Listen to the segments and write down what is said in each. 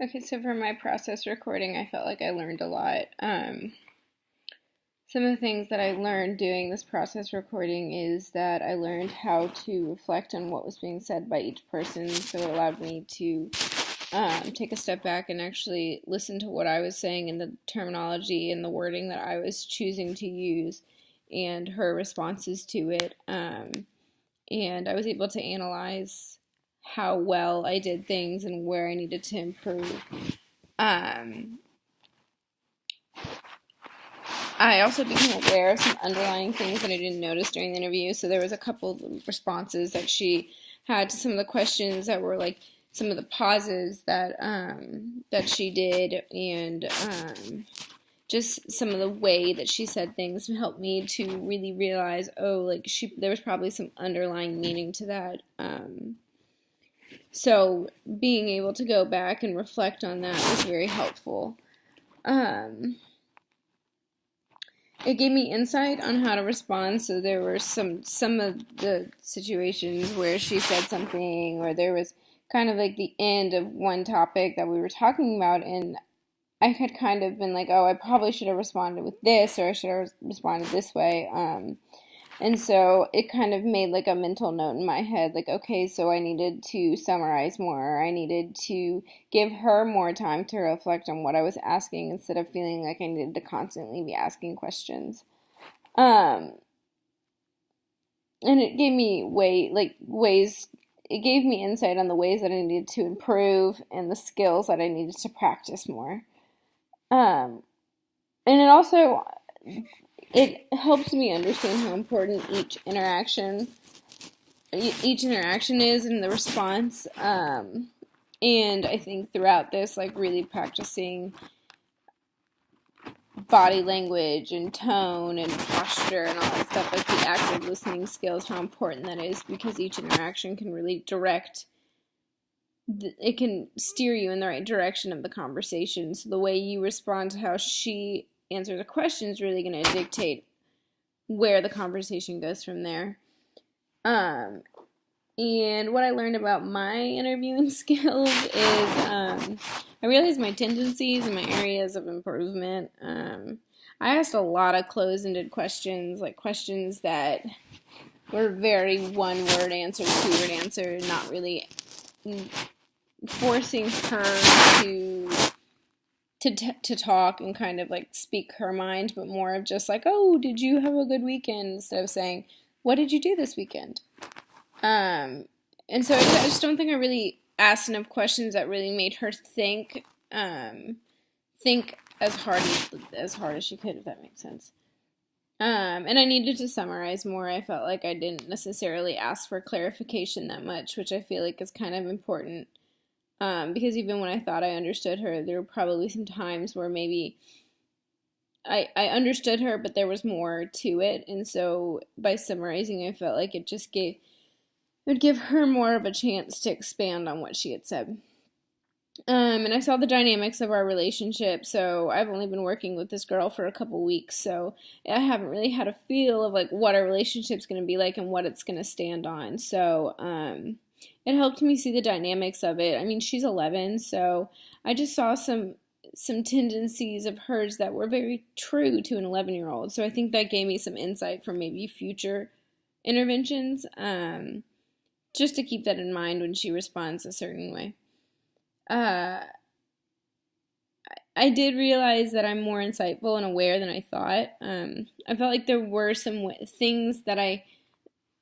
Okay, so for my process recording, I felt like I learned a lot. Some of the things that I learned doing this process recording is that I learned how to reflect on what was being said by each person, so it allowed me to take a step back and actually listen to what I was saying and the terminology and the wording that I was choosing to use and her responses to it. And I was able to analyze how well I did things and where I needed to improve. I also became aware of some underlying things that I didn't notice during the interview. So there was a couple of responses that she had to some of the questions that were like some of the pauses that she did, and just some of the way that she said things helped me to really realize, there was probably some underlying meaning to that. So being able to go back and reflect on that was very helpful. It gave me insight on how to respond. So there were some of the situations where she said something, or there was kind of like the end of one topic that we were talking about, and I had kind of been like, oh, I probably should have responded with this, or I should have responded this way. And so it kind of made like a mental note in my head, like, okay, so I needed to summarize more. I needed to give her more time to reflect on what I was asking instead of feeling like I needed to constantly be asking questions. And it gave me it gave me insight on the ways that I needed to improve and the skills that I needed to practice more. And it helps me understand how important each interaction is in the response. And I think throughout this, like really practicing body language and tone and posture and all that stuff, like the active listening skills, how important that is, because each interaction can really it can steer you in the right direction of the conversation. So the way you respond to how she answers a question is really going to dictate where the conversation goes from there. And what I learned about my interviewing skills is I realized my tendencies and my areas of improvement. I asked a lot of closed-ended questions, like questions that were very one-word answer, two-word answer, not really forcing her to talk and kind of like speak her mind, but more of just like, oh, did you have a good weekend? Instead of saying, what did you do this weekend? And so I just don't think I really asked enough questions that really made her think as hard as she could, if that makes sense. And I needed to summarize more. I felt like I didn't necessarily ask for clarification that much, which I feel like is kind of important. Because even when I thought I understood her, there were probably some times where maybe I understood her, but there was more to it. And so by summarizing, I felt like it would give her more of a chance to expand on what she had said. And I saw the dynamics of our relationship. So I've only been working with this girl for a couple weeks, so I haven't really had a feel of like what our relationship's going to be like and what it's going to stand on. So it helped me see the dynamics of it. I mean, she's 11, so I just saw some tendencies of hers that were very true to an 11-year-old. So I think that gave me some insight for maybe future interventions, just to keep that in mind when she responds a certain way. I did realize that I'm more insightful and aware than I thought. I felt like there were some things that I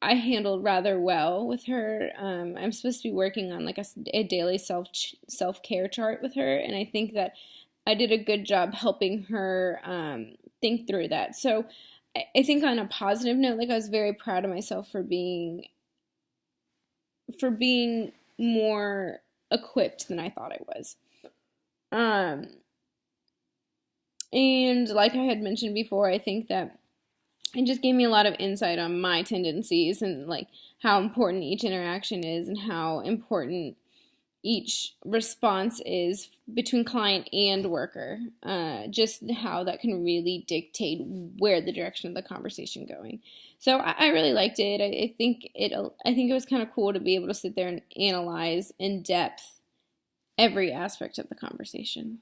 handled rather well with her. I'm supposed to be working on like a daily self-care chart with her, and I think that I did a good job helping her think through that. So I think on a positive note, like I was very proud of myself for being more equipped than I thought I was. And like I had mentioned before, I think that it just gave me a lot of insight on my tendencies and like how important each interaction is and how important each response is between client and worker. Just how that can really dictate where the direction of the conversation going. So I really liked it. I think it was kind of cool to be able to sit there and analyze in depth every aspect of the conversation.